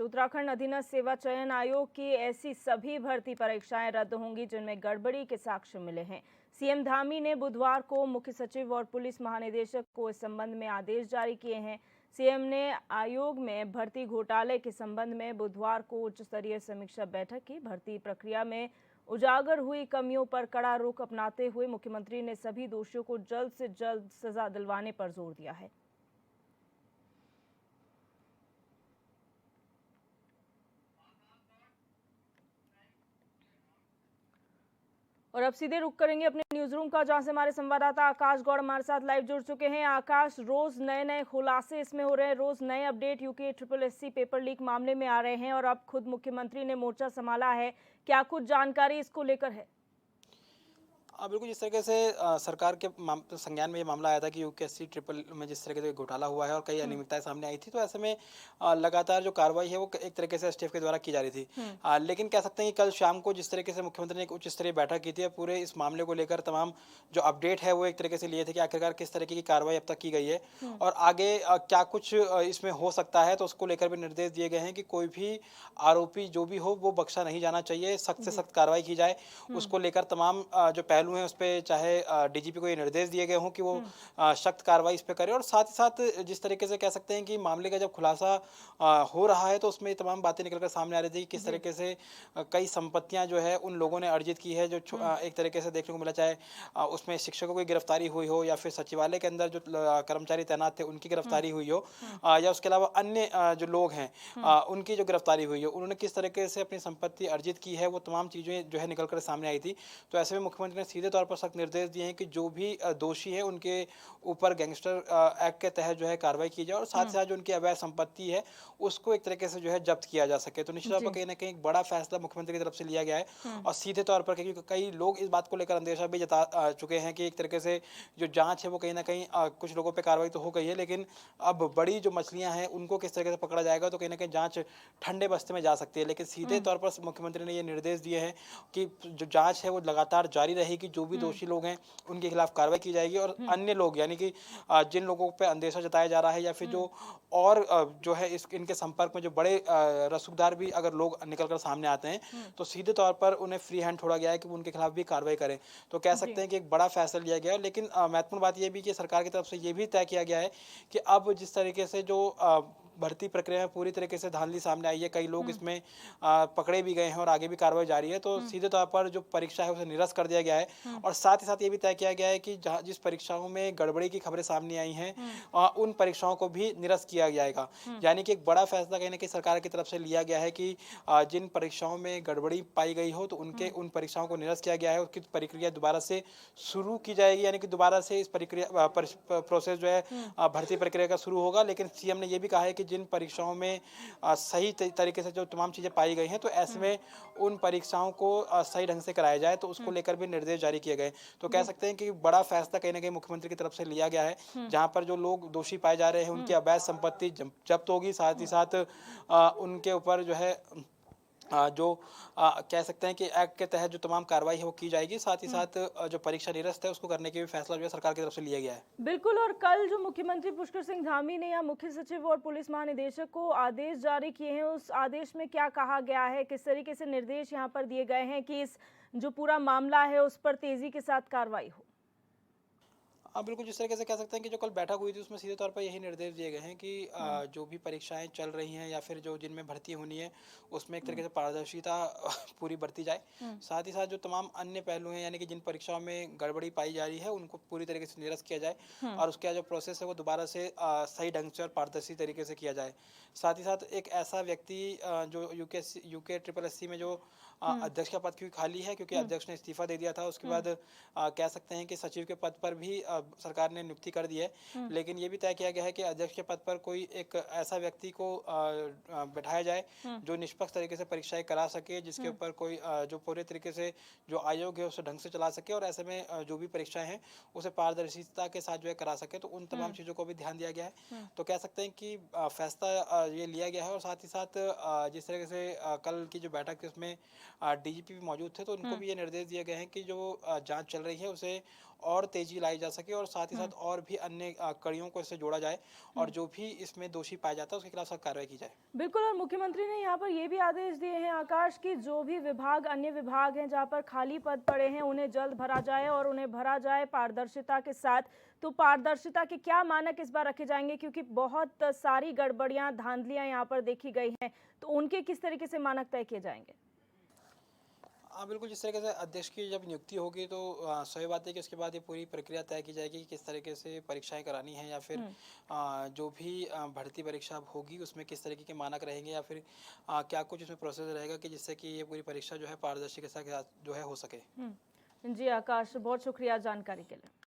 उत्तराखंड अधीनस्थ सेवा चयन आयोग की ऐसी सभी भर्ती परीक्षाएं रद्द होंगी जिनमें गड़बड़ी के साक्ष्य मिले हैं। सीएम धामी ने बुधवार को मुख्य सचिव और पुलिस महानिदेशक को इस संबंध में आदेश जारी किए हैं। सीएम ने आयोग में भर्ती घोटाले के संबंध में बुधवार को उच्च स्तरीय समीक्षा बैठक की। भर्ती प्रक्रिया में उजागर हुई कमियों पर कड़ा रुख अपनाते हुए मुख्यमंत्री ने सभी दोषियों को जल्द से जल्द सजा दिलवाने पर जोर दिया है। और अब सीधे रुक करेंगे अपने न्यूज रूम का, जहां से हमारे संवाददाता आकाश गौड़ हमारे साथ लाइव जुड़ चुके हैं। आकाश, रोज नए नए खुलासे इसमें हो रहे हैं, रोज नए update UK SSSC paper leak मामले में आ रहे हैं और अब खुद मुख्यमंत्री ने मोर्चा संभाला है। क्या कुछ जानकारी इसको लेकर है? बिल्कुल, जिस तरीके से सरकार के संज्ञान में ये मामला आया था कि यूकेएससी ट्रिपल में जिस तरीके से घोटाला हुआ है और कई अनियमितताएं सामने आई थी, तो ऐसे में लगातार जो कार्रवाई है वो एक तरीके से एसटीएफ के द्वारा की जा रही थी। लेकिन कह सकते हैं कि कल शाम को जिस तरीके से मुख्यमंत्री ने एक उच्च स्तरीय बैठक की थी, पूरे इस मामले को लेकर तमाम जो अपडेट है वो एक तरीके से लिए थे कि आखिरकार किस तरीके की कार्रवाई अब तक की गई है और आगे क्या कुछ इसमें हो सकता है। तो उसको लेकर भी निर्देश दिए गए हैं कि कोई भी आरोपी जो भी हो वो बख्शा नहीं जाना चाहिए, सख्त से सख्त कार्रवाई की जाए। उसको लेकर तमाम जो पहलू हैं उस पर चाहे डीजीपी को ये निर्देश दिए गए हों कि वो सख्त कार्रवाई इस पे करे। और साथ ही साथ जिस तरीके से कह सकते हैं कि मामले का जब खुलासा हो रहा है तो उसमें तमाम बातें निकलकर सामने आ रही थी कि किस तरीके से कई संपत्तियां जो है उन लोगों ने अर्जित की है जो एक तरीके से देखने को मिला, चाहे उसमें शिक्षकों की गिरफ्तारी हुई हो या फिर सचिवालय के अंदर जो कर्मचारी तैनात थे उनकी गिरफ्तारी हुई हो या उसके अलावा अन्य जो लोग हैं उनकी जो गिरफ्तारी हुई हो, उन्होंने किस तरीके से अपनी संपत्ति अर्जित की है, वो तमाम चीज़ें जो है निकलकर सामने आई थी। तो ऐसे में मुख्यमंत्री ने सीधे तौर पर सख्त निर्देश दिए हैं कि जो भी दोषी है उनके ऊपर गैंगस्टर एक्ट के तहत जो है कार्रवाई की जाए और साथ ही साथ जो उनकी अवैध संपत्ति है उसको एक तरीके से जो है जब्त किया जा सके। तो निश्चित तौर पर कहीं ना कहीं एक बड़ा फैसला मुख्यमंत्री की तरफ से लिया गया है और सीधे तौर पर क्योंकि कई लोग इस बात को लेकर अंदेशा भी जता चुके हैं कि एक तरीके से जो जांच है वो कहीं ना कहीं कुछ लोगों पर कार्रवाई तो हो गई है, लेकिन अब बड़ी जो मछलियां हैं उनको किस तरीके से पकड़ा जाएगा तो कहीं ना कहीं जांच ठंडे बस्ते में जा सकती है। लेकिन सीधे तौर पर मुख्यमंत्री ने ये निर्देश दिए हैं कि जो जांच है वो लगातार जारी रहेगी, जो भी दोषी लोग हैं उनके खिलाफ कार्रवाई की जाएगी और अन्य लोग यानी कि जिन लोगों पे अंदेशा जताया जा रहा है या फिर जो और जो है इनके संपर्क में जो बड़े रसूखदार भी अगर लोग निकल कर सामने आते हैं तो सीधे तौर पर उन्हें फ्री हैंड छोड़ा गया है कि उनके खिलाफ भी कार्रवाई करें। तो कह सकते हैं कि एक बड़ा फैसला लिया गया है। लेकिन महत्वपूर्ण बात यह भी कि सरकार की तरफ से ये भी तय किया गया है कि अब जिस तरीके से जो भर्ती प्रक्रिया में पूरी तरीके से धांधली सामने आई है, कई लोग इसमें पकड़े भी गए हैं और आगे भी कार्रवाई जारी है, तो सीधे तौर पर जो परीक्षा है उसे निरस्त कर दिया गया है। और साथ ही साथ ये भी तय किया गया है कि जिस परीक्षाओं में गड़बड़ी की खबरें सामने आई हैं उन परीक्षाओं को भी निरस्त किया जाएगा। यानी कि एक बड़ा फैसला कहीं ना कहीं सरकार की तरफ से लिया गया है कि जिन परीक्षाओं में गड़बड़ी पाई गई हो तो उन परीक्षाओं को निरस्त किया गया है, उसकी प्रक्रिया दोबारा से शुरू की जाएगी। यानी कि दोबारा से इस प्रक्रिया प्रोसेस जो है भर्ती प्रक्रिया का शुरू होगा। लेकिन सीएम ने यह भी कहा है कि जिन परीक्षाओं में सही तरीके से जो तमाम चीजें पाई गई हैं तो ऐसे में उन परीक्षाओं को सही ढंग से कराया जाए, तो उसको लेकर भी निर्देश जारी किए गए। तो कह सकते हैं कि बड़ा फैसला कहीं ना कहीं मुख्यमंत्री की तरफ से लिया गया है, जहां पर जो लोग दोषी पाए जा रहे हैं उनकी अवैध संपत्ति जब्त होगी, साथ ही साथ उनके ऊपर जो है जो कह सकते हैं कि एक्ट के तहत जो तमाम कार्रवाई है वो की जाएगी। साथ ही साथ जो परीक्षा निरस्त है उसको करने के भी फैसला जो है सरकार की तरफ से लिया गया है। बिल्कुल। और कल जो मुख्यमंत्री पुष्कर सिंह धामी ने या मुख्य सचिव और पुलिस महानिदेशक को आदेश जारी किए हैं, उस आदेश में क्या कहा गया है, किस तरीके से निर्देश यहाँ पर दिए गए हैं कि इस जो पूरा मामला है उस पर तेजी के साथ कार्रवाई हो? बिल्कुल, जिस तरीके से कह सकते हैं कि जो कल बैठक हुई थी उसमें सीधे तौर पर यही निर्देश दिए गए हैं कि जो भी परीक्षाएं चल रही हैं या फिर जो जिनमें भर्ती होनी है उसमें एक तरीके से पारदर्शिता पूरी बरती जाए। साथ ही साथ जो तमाम अन्य पहलू हैं यानी कि जिन परीक्षाओं में गड़बड़ी पाई जा रही है उनको पूरी तरीके से निरस्त किया जाए और उसका जो प्रोसेस है वो दोबारा से सही ढंग से और पारदर्शी तरीके से किया जाए। साथ ही साथ एक ऐसा व्यक्ति जो यूके SSSC में जो अध्यक्ष का पद क्योंकि खाली है, क्योंकि अध्यक्ष ने इस्तीफा दे दिया था, उसके बाद कह सकते हैं कि सचिव के पद पर भी सरकार ने नियुक्ति कर दी है। लेकिन ये भी तय किया गया है कि अध्यक्ष के पद पर कोई एक ऐसा व्यक्ति को बैठाया जाए जो निष्पक्ष तरीके से परीक्षाएं करा सके, जिसके ऊपर कोई जो पूरे तरीके से जो आयोग है उसे ढंग से चला सके और ऐसे में जो भी परीक्षाएं हैं उसे पारदर्शिता के साथ जो है करा सके। तो उन तमाम चीज़ों को भी ध्यान दिया गया है। तो कह सकते हैं कि फैसला ये लिया गया है और साथ ही साथ जिस तरीके से कल की जो बैठक थी उसमें डीजीपी भी मौजूद थे, तो उनको भी ये निर्देश दिए गए हैं कि जो जांच चल रही है उसे और तेजी लाई जा सके सके और साथ ही साथ और भी अन्य कड़ियों को इससे जोड़ा जाए और जो भी इसमें दोषी पाया जाता है उसके खिलाफ सख्त कार्रवाई की जाए। बिल्कुल, और मुख्यमंत्री ने यहाँ पर ये भी आदेश दिए हैं आकाश कि जो भी विभाग, अन्य विभाग हैं जहाँ पर खाली पद पड़े हैं, उन्हें जल्द भरा जाए और उन्हें भरा जाए पारदर्शिता के साथ। तो पारदर्शिता के क्या मानक इस बार रखे जाएंगे, क्योंकि बहुत सारी गड़बड़ियां, धांधलियां यहाँ पर देखी गई हैं, तो उनके किस तरीके से मानक तय किए जाएंगे? हाँ, बिल्कुल, जिस तरीके से अध्यक्ष की जब नियुक्ति होगी तो सही बात है कि उसके बाद ये पूरी प्रक्रिया तय की जाएगी कि किस तरीके से परीक्षाएँ करानी हैं या फिर जो भी भर्ती परीक्षा अब होगी उसमें किस तरीके के मानक रहेंगे या फिर क्या कुछ उसमें प्रोसेस रहेगा कि जिससे कि ये पूरी परीक्षा जो है पारदर्शी के साथ जो है हो सके। जी आकाश, बहुत शुक्रिया जानकारी के लिए।